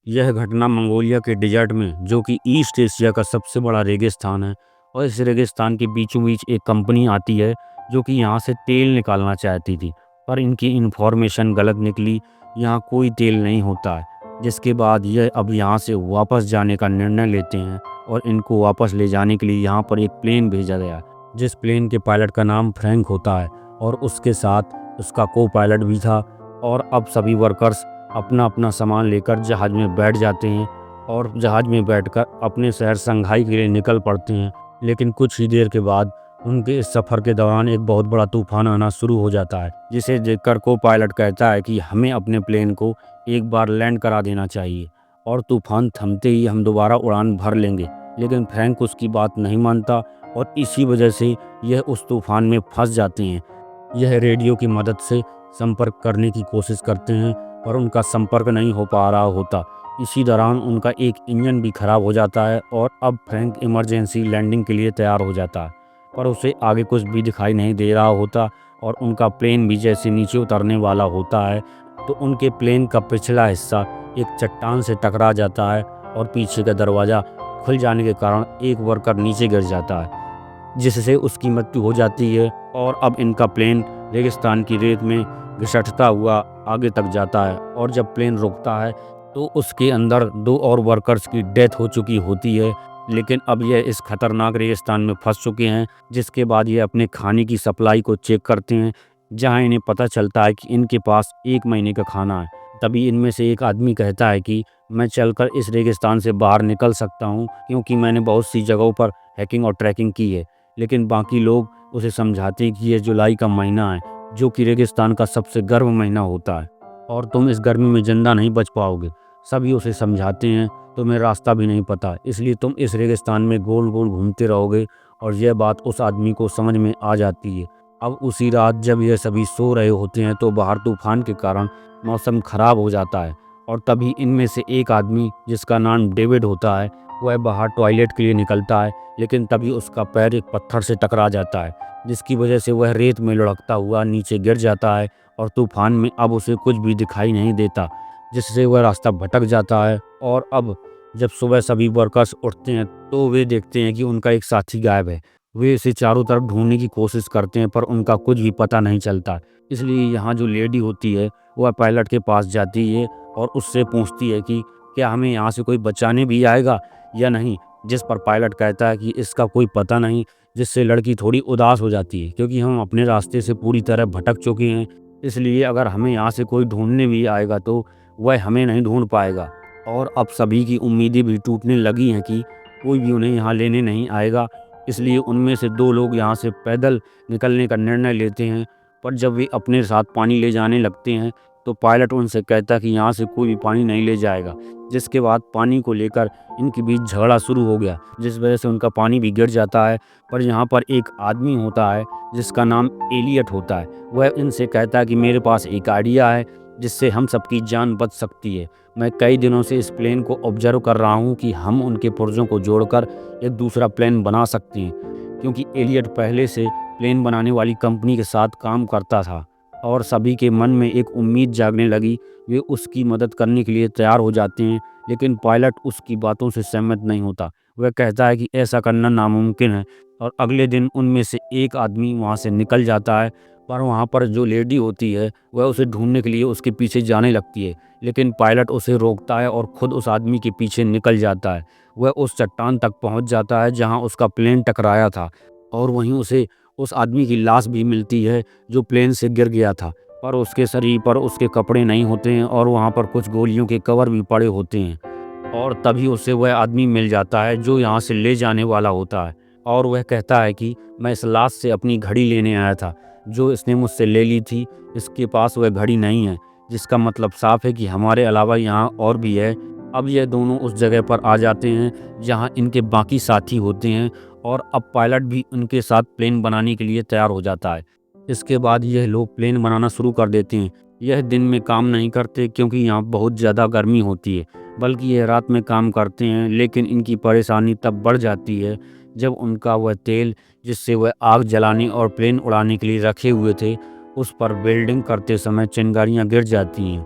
यह घटना मंगोलिया के डेजर्ट में, जो कि ईस्ट एशिया का सबसे बड़ा रेगिस्तान है, और इस रेगिस्तान के बीचों बीच एक कंपनी आती है जो कि यहाँ से तेल निकालना चाहती थी, पर इनकी इन्फॉर्मेशन गलत निकली। यहाँ कोई तेल नहीं होता है, जिसके बाद यह अब यहाँ से वापस जाने का निर्णय लेते हैं और इनको वापस ले जाने के लिए यहाँ पर एक प्लेन भेजा गया, जिस प्लेन के पायलट का नाम फ्रैंक होता है और उसके साथ उसका को पायलट भी था। और अब सभी वर्कर्स अपना अपना सामान लेकर जहाज़ में बैठ जाते हैं और जहाज़ में बैठकर अपने शहर शंघाई के लिए निकल पड़ते हैं। लेकिन कुछ ही देर के बाद उनके इस सफ़र के दौरान एक बहुत बड़ा तूफान आना शुरू हो जाता है, जिसे देखकर को पायलट कहता है कि हमें अपने प्लेन को एक बार लैंड करा देना चाहिए और तूफान थमते ही हम दोबारा उड़ान भर लेंगे। लेकिन फ्रैंक उसकी बात नहीं मानता और इसी वजह से यह उस तूफान में फंस जाते हैं। यह रेडियो की मदद से संपर्क करने की कोशिश करते हैं, पर उनका संपर्क नहीं हो पा रहा होता। इसी दौरान उनका एक इंजन भी खराब हो जाता है और अब फ्रैंक इमरजेंसी लैंडिंग के लिए तैयार हो जाता है, पर उसे आगे कुछ भी दिखाई नहीं दे रहा होता। और उनका प्लेन भी जैसे नीचे उतरने वाला होता है तो उनके प्लेन का पिछला हिस्सा एक चट्टान से टकरा जाता है और पीछे का दरवाज़ा खुल जाने के कारण एक वर्कर नीचे गिर जाता है, जिससे उसकी मृत्यु हो जाती है। और अब इनका प्लेन रेगिस्तान की रेत में घिसटता हुआ आगे तक जाता है और जब प्लेन रुकता है तो उसके अंदर 2 और वर्कर्स की डेथ हो चुकी होती है। लेकिन अब यह इस खतरनाक रेगिस्तान में फंस चुके हैं, जिसके बाद ये अपने खाने की सप्लाई को चेक करते हैं, जहां इन्हें पता चलता है कि इनके पास 1 महीने का खाना है। तभी इनमें से एक आदमी कहता है कि मैं चलकर इस रेगिस्तान से बाहर निकल सकता हूं, क्योंकि मैंने बहुत सी जगहों पर हैकिंग और ट्रैकिंग की है। लेकिन बाकी लोग उसे समझाते हैं कि यह जुलाई का महीना है, जो कि रेगिस्तान का सबसे गर्म महीना होता है और तुम इस गर्मी में जिंदा नहीं बच पाओगे। सभी उसे समझाते हैं तुम्हें रास्ता भी नहीं पता, इसलिए तुम इस रेगिस्तान में गोल गोल घूमते रहोगे। और यह बात उस आदमी को समझ में आ जाती है। अब उसी रात जब यह सभी सो रहे होते हैं तो बाहर तूफान के कारण मौसम खराब हो जाता है और तभी इनमें से एक आदमी, जिसका नाम डेविड होता है, वह बाहर टॉयलेट के लिए निकलता है। लेकिन तभी उसका पैर एक पत्थर से टकरा जाता है, जिसकी वजह से वह रेत में लुढ़कता हुआ नीचे गिर जाता है और तूफान में अब उसे कुछ भी दिखाई नहीं देता, जिससे वह रास्ता भटक जाता है। और अब जब सुबह सभी वर्कर्स उठते हैं तो वे देखते हैं कि उनका एक साथी गायब है। वे इसे चारों तरफ ढूंढने की कोशिश करते हैं, पर उनका कुछ भी पता नहीं चलता। इसलिए यहाँ जो लेडी होती है वह पायलट के पास जाती है और उससे पूछती है कि क्या हमें यहाँ से कोई बचाने भी आएगा या नहीं, जिस पर पायलट कहता है कि इसका कोई पता नहीं, जिससे लड़की थोड़ी उदास हो जाती है, क्योंकि हम अपने रास्ते से पूरी तरह भटक चुके हैं। इसलिए अगर हमें यहाँ से कोई ढूंढने भी आएगा तो वह हमें नहीं ढूंढ पाएगा। और अब सभी की उम्मीदें भी टूटने लगी हैं कि कोई भी उन्हें यहाँ लेने नहीं आएगा। इसलिए उनमें से 2 लोग यहाँ से पैदल निकलने का निर्णय लेते हैं, पर जब वे अपने साथ पानी ले जाने लगते हैं तो पायलट उनसे कहता है कि यहाँ से कोई भी पानी नहीं ले जाएगा। जिसके बाद पानी को लेकर इनके बीच झगड़ा शुरू हो गया, जिस वजह से उनका पानी भी गिर जाता है। पर यहाँ पर एक आदमी होता है जिसका नाम एलियट होता है। वह इनसे कहता है कि मेरे पास एक आइडिया है जिससे हम सबकी जान बच सकती है। मैं कई दिनों से इस प्लेन को ऑब्जर्व कर रहा हूँ कि हम उनके पुर्जों को जोड़कर एक दूसरा प्लेन बना सकते हैं, क्योंकि एलियट पहले से प्लेन बनाने वाली कंपनी के साथ काम करता था। और सभी के मन में एक उम्मीद जागने लगी। वे उसकी मदद करने के लिए तैयार हो जाते हैं, लेकिन पायलट उसकी बातों से सहमत नहीं होता। वह कहता है कि ऐसा करना नामुमकिन है। और अगले दिन उनमें से एक आदमी वहाँ से निकल जाता है, पर वहाँ पर जो लेडी होती है वह उसे ढूंढने के लिए उसके पीछे जाने लगती है। लेकिन पायलट उसे रोकता है और खुद उस आदमी के पीछे निकल जाता है। वह उस चट्टान तक पहुँच जाता है जहाँ उसका प्लेन टकराया था, और वहीं उसे उस आदमी की लाश भी मिलती है जो प्लेन से गिर गया था। पर उसके शरीर पर उसके कपड़े नहीं होते हैं और वहाँ पर कुछ गोलियों के कवर भी पड़े होते हैं। और तभी उसे वह आदमी मिल जाता है जो यहाँ से ले जाने वाला होता है, और वह कहता है कि मैं इस लाश से अपनी घड़ी लेने आया था जो इसने मुझसे ले ली थी। इसके पास वह घड़ी नहीं है, जिसका मतलब साफ है कि हमारे अलावा यहाँ और भी है। अब यह दोनों उस जगह पर आ जाते हैं जहाँ इनके बाकी साथी होते हैं, और अब पायलट भी उनके साथ प्लेन बनाने के लिए तैयार हो जाता है। इसके बाद यह लोग प्लेन बनाना शुरू कर देते हैं। यह दिन में काम नहीं करते क्योंकि यहाँ बहुत ज़्यादा गर्मी होती है, बल्कि यह रात में काम करते हैं। लेकिन इनकी परेशानी तब बढ़ जाती है जब उनका वह तेल जिससे वह आग जलाने और प्लेन उड़ाने के लिए रखे हुए थे, उस पर वेल्डिंग करते समय चिंगारियाँ गिर जाती हैं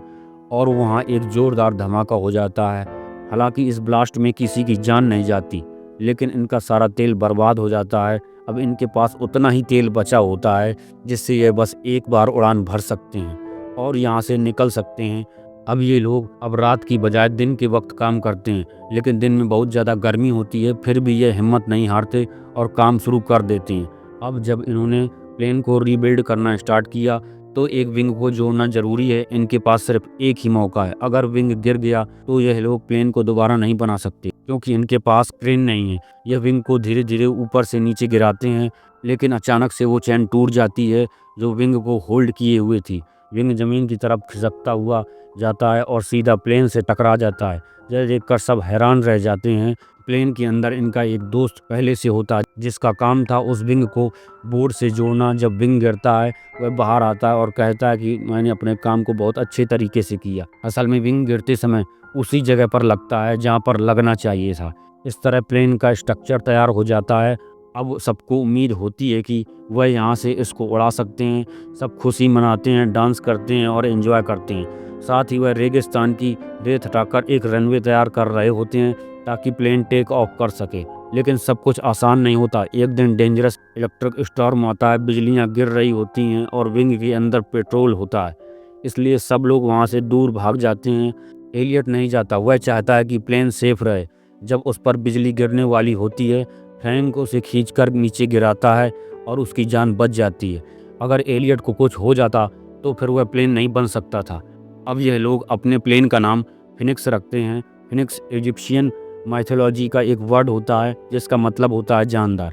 और वहाँ एक ज़ोरदार धमाका हो जाता है। हालांकि इस ब्लास्ट में किसी की जान नहीं जाती, लेकिन इनका सारा तेल बर्बाद हो जाता है। अब इनके पास उतना ही तेल बचा होता है जिससे ये बस एक बार उड़ान भर सकते हैं और यहाँ से निकल सकते हैं। अब ये लोग अब रात की बजाय दिन के वक्त काम करते हैं, लेकिन दिन में बहुत ज़्यादा गर्मी होती है, फिर भी ये हिम्मत नहीं हारते और काम शुरू कर देते हैं। अब जब इन्होंने प्लेन को रीबिल्ड करना स्टार्ट किया तो एक विंग को जोड़ना ज़रूरी है। इनके पास सिर्फ एक ही मौका है। अगर विंग गिर गया तो यह लोग प्लेन को दोबारा नहीं बना सकते, क्योंकि इनके पास क्रेन नहीं है। यह विंग को धीरे धीरे ऊपर से नीचे गिराते हैं, लेकिन अचानक से वो चैन टूट जाती है जो विंग को होल्ड किए हुए थी। विंग ज़मीन की तरफ खिसकता हुआ जाता है और सीधा प्लेन से टकरा जाता है। यह देखकर सब हैरान रह जाते हैं। प्लेन के अंदर इनका एक दोस्त पहले से होता है, जिसका काम था उस विंग को बोर्ड से जोड़ना। जब विंग गिरता है वह बाहर आता है और कहता है कि मैंने अपने काम को बहुत अच्छे तरीके से किया। असल में विंग गिरते समय उसी जगह पर लगता है जहाँ पर लगना चाहिए था। इस तरह प्लेन का स्ट्रक्चर तैयार हो जाता है। अब सबको उम्मीद होती है कि वह यहाँ से इसको उड़ा सकते हैं। सब खुशी मनाते हैं, डांस करते हैं और एंजॉय करते हैं। साथ ही वह रेगिस्तान की रेत हटाकर एक रनवे तैयार कर रहे होते हैं ताकि प्लेन टेक ऑफ कर सके। लेकिन सब कुछ आसान नहीं होता। एक दिन डेंजरस इलेक्ट्रिक स्टॉर्म आता है, बिजलियां गिर रही होती हैं और विंग के अंदर पेट्रोल होता है, इसलिए सब लोग वहां से दूर भाग जाते हैं। एलियट नहीं जाता, वह चाहता है कि प्लेन सेफ रहे। जब उस पर बिजली गिरने वाली होती है, फ्रैंक उसे खींचकर नीचे गिराता है और उसकी जान बच जाती है। अगर एलियट को कुछ हो जाता तो फिर वह प्लेन नहीं बन सकता था। अब यह लोग अपने प्लेन का नाम फिनिक्स रखते हैं। फिनिक्स इजिप्शियन माइथोलॉजी का एक वर्ड होता है जिसका मतलब होता है जानदार।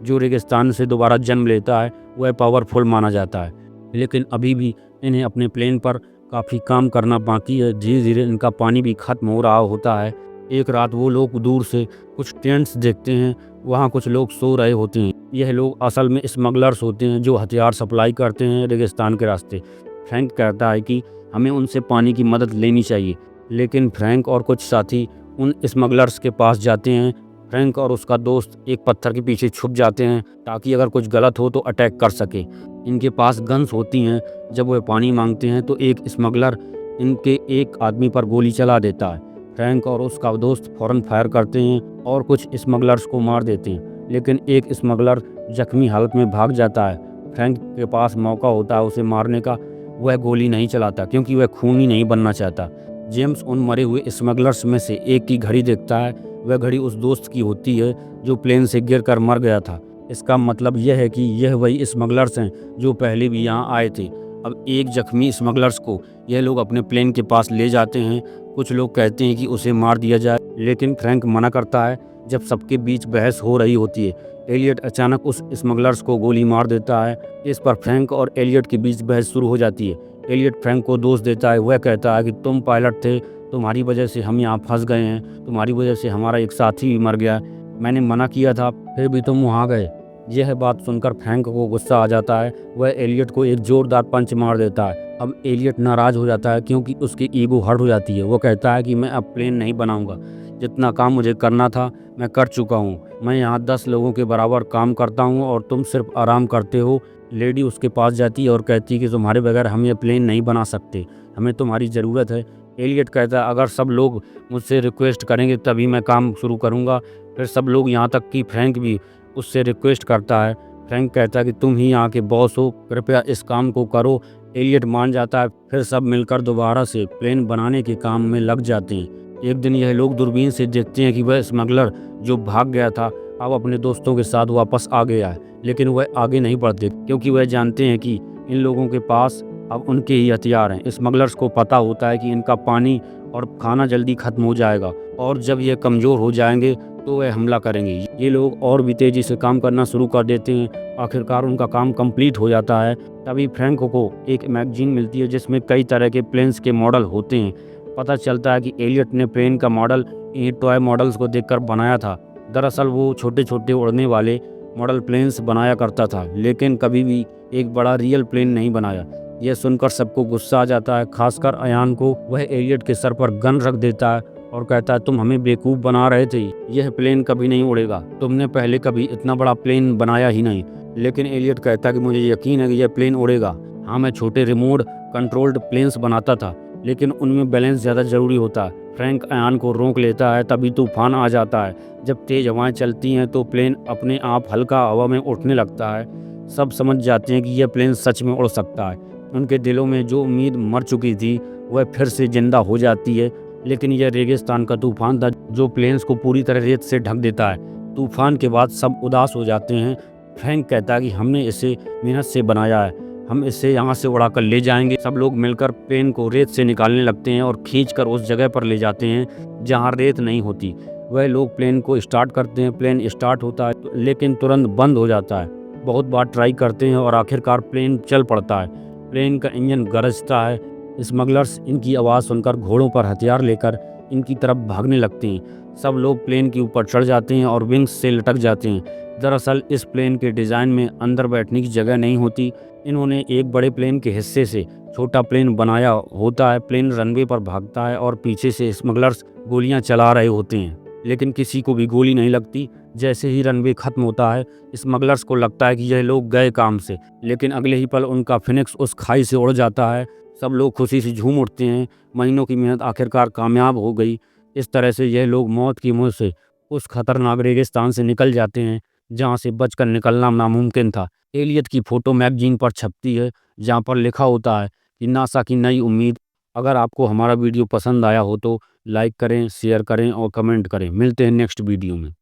जो रेगिस्तान से दोबारा जन्म लेता है वह पावरफुल माना जाता है। लेकिन अभी भी इन्हें अपने प्लेन पर काफ़ी काम करना बाकी है। धीरे धीरे इनका पानी भी खत्म हो रहा होता है। एक रात वो लोग दूर से कुछ टेंट्स देखते हैं, वहाँ कुछ लोग सो रहे होते हैं। यह लोग असल में स्मगलर्स होते हैं जो हथियार सप्लाई करते हैं रेगिस्तान के रास्ते। फ्रैंक कहता है कि हमें उनसे पानी की मदद लेनी चाहिए, लेकिन फ्रैंक और कुछ साथी उन स्मगलर्स के पास जाते हैं। फ्रैंक और उसका दोस्त एक पत्थर के पीछे छुप जाते हैं ताकि अगर कुछ गलत हो तो अटैक कर सके। इनके पास गन्स होती हैं। जब वे पानी मांगते हैं तो एक स्मगलर इनके एक आदमी पर गोली चला देता है। फ्रैंक और उसका दोस्त फौरन फायर करते हैं और कुछ स्मगलर्स को मार देते हैं, लेकिन एक स्मगलर जख्मी हालत में भाग जाता है। फ्रैंक के पास मौका होता है उसे मारने का, वह गोली नहीं चलाता क्योंकि वह खूनी नहीं बनना चाहता। जेम्स उन मरे हुए स्मगलर्स में से एक की घड़ी देखता है। वह घड़ी उस दोस्त की होती है जो प्लेन से गिरकर मर गया था। इसका मतलब यह है कि यह वही स्मगलर्स हैं जो पहले भी यहाँ आए थे। अब एक जख्मी स्मगलर्स को यह लोग अपने प्लेन के पास ले जाते हैं। कुछ लोग कहते हैं कि उसे मार दिया जाए, लेकिन फ्रैंक मना करता है। जब सबके बीच बहस हो रही होती है, एलियट अचानक उस स्मगलर्स को गोली मार देता है। इस पर फ्रैंक और एलियट के बीच बहस शुरू हो जाती है। एलियट फ्रैंक को दोष देता है। वह कहता है कि तुम पायलट थे, तुम्हारी वजह से हम यहाँ फंस गए हैं, तुम्हारी वजह से हमारा एक साथी भी मर गया। मैंने मना किया था, फिर भी तुम वहाँ गए। यह बात सुनकर फ्रैंक को गुस्सा आ जाता है। वह एलियट को एक जोरदार पंच मार देता है। अब एलियट नाराज हो जाता है क्योंकि उसकी ईगो हर्ट हो जाती है। वो कहता है कि मैं अब प्लेन नहीं बनाऊंगा, जितना काम मुझे करना था मैं कर चुका हूँ। मैं यहाँ 10 लोगों के बराबर काम करता हूँ और तुम सिर्फ आराम करते हो। लेडी उसके पास जाती है और कहती है कि तुम्हारे बगैर हम ये प्लेन नहीं बना सकते, हमें तुम्हारी ज़रूरत है। एलियट कहता है अगर सब लोग मुझसे रिक्वेस्ट करेंगे तभी मैं काम शुरू करूँगा। फिर सब लोग, यहाँ तक कि फ्रैंक भी उससे रिक्वेस्ट करता है। फ्रैंक कहता है कि तुम ही यहाँ के बॉस हो, कृपया इस काम को करो। एलियट मान जाता है। फिर सब मिलकर दोबारा से प्लेन बनाने के काम में लग जाते हैं। एक दिन यह लोग दूरबीन से देखते हैं कि वह स्मगलर जो भाग गया था अब अपने दोस्तों के साथ वापस आ गया है, लेकिन वह आगे नहीं बढ़ते क्योंकि वह जानते हैं कि इन लोगों के पास अब उनके ही हथियार हैं। स्मगलर्स को पता होता है कि इनका पानी और खाना जल्दी खत्म हो जाएगा और जब ये कमज़ोर हो जाएंगे तो वह हमला करेंगे। ये लोग और भी तेज़ी से काम करना शुरू कर देते हैं। आखिरकार उनका काम कंप्लीट हो जाता है। तभी फ्रैंक को एक मैगजीन मिलती है जिसमें कई तरह के प्लेन्स के मॉडल होते हैं। पता चलता है कि एलियट ने प्लेन का मॉडल इन टॉय मॉडल्स को देखकर बनाया था। दरअसल वो छोटे छोटे उड़ने वाले मॉडल प्लेन्स बनाया करता था, लेकिन कभी भी एक बड़ा रियल प्लेन नहीं बनाया। यह सुनकर सबको गुस्सा आ जाता है, खासकर अयान को। वह एलियट के सर पर गन रख देता है और कहता है तुम हमें बेवकूफ़ बना रहे थे, यह प्लेन कभी नहीं उड़ेगा, तुमने पहले कभी इतना बड़ा प्लेन बनाया ही नहीं। लेकिन एलियट कहता है कि मुझे यकीन है कि यह प्लेन उड़ेगा। हाँ, मैं छोटे रिमोट कंट्रोल्ड प्लेन्स बनाता था, लेकिन उनमें बैलेंस ज़्यादा ज़रूरी होता है। फ्रैंक अयान को रोक लेता है, तभी तूफान आ जाता है। जब तेज़ हवाएं चलती हैं तो प्लेन अपने आप हल्का हवा में उठने लगता है। सब समझ जाते हैं कि यह प्लेन सच में उड़ सकता है। उनके दिलों में जो उम्मीद मर चुकी थी वह फिर से जिंदा हो जाती है। लेकिन यह रेगिस्तान का तूफान था जो प्लेन्स को पूरी तरह रेत से ढक देता है। तूफान के बाद सब उदास हो जाते हैं। फ्रैंक कहता है कि हमने इसे मेहनत से बनाया है, हम इसे यहाँ से उड़ाकर ले जाएंगे। सब लोग मिलकर प्लेन को रेत से निकालने लगते हैं और खींचकर उस जगह पर ले जाते हैं जहाँ रेत नहीं होती। वह लोग प्लेन को स्टार्ट करते हैं। प्लेन स्टार्ट होता है लेकिन तुरंत बंद हो जाता है। बहुत बार ट्राई करते हैं और आखिरकार प्लेन चल पड़ता है। प्लेन का इंजन गरजता है। स्मगलर्स इनकी आवाज़ सुनकर घोड़ों पर हथियार लेकर इनकी तरफ भागने लगते हैं। सब लोग प्लेन के ऊपर चढ़ जाते हैं और विंग्स से लटक जाते हैं। दरअसल इस प्लेन के डिज़ाइन में अंदर बैठने की जगह नहीं होती। इन्होंने एक बड़े प्लेन के हिस्से से छोटा प्लेन बनाया होता है। प्लेन रनवे पर भागता है और पीछे से स्मगलर्स गोलियां चला रहे होते हैं, लेकिन किसी को भी गोली नहीं लगती। जैसे ही रनवे खत्म होता है स्मगलर्स को लगता है कि यह लोग गए काम से, लेकिन अगले ही पल उनका फिनिक्स उस खाई से उड़ जाता है। सब लोग खुशी से झूम उठते हैं। महीनों की मेहनत आखिरकार कामयाब हो गई। इस तरह से यह लोग मौत की मुँह से उस खतरनाक रेगिस्तान से निकल जाते हैं जहाँ से बचकर निकलना नामुमकिन था। एलियट की फ़ोटो मैगजीन पर छपती है जहाँ पर लिखा होता है कि नासा की नई उम्मीद। अगर आपको हमारा वीडियो पसंद आया हो तो लाइक करें, शेयर करें और कमेंट करें। मिलते हैं नेक्स्ट वीडियो में।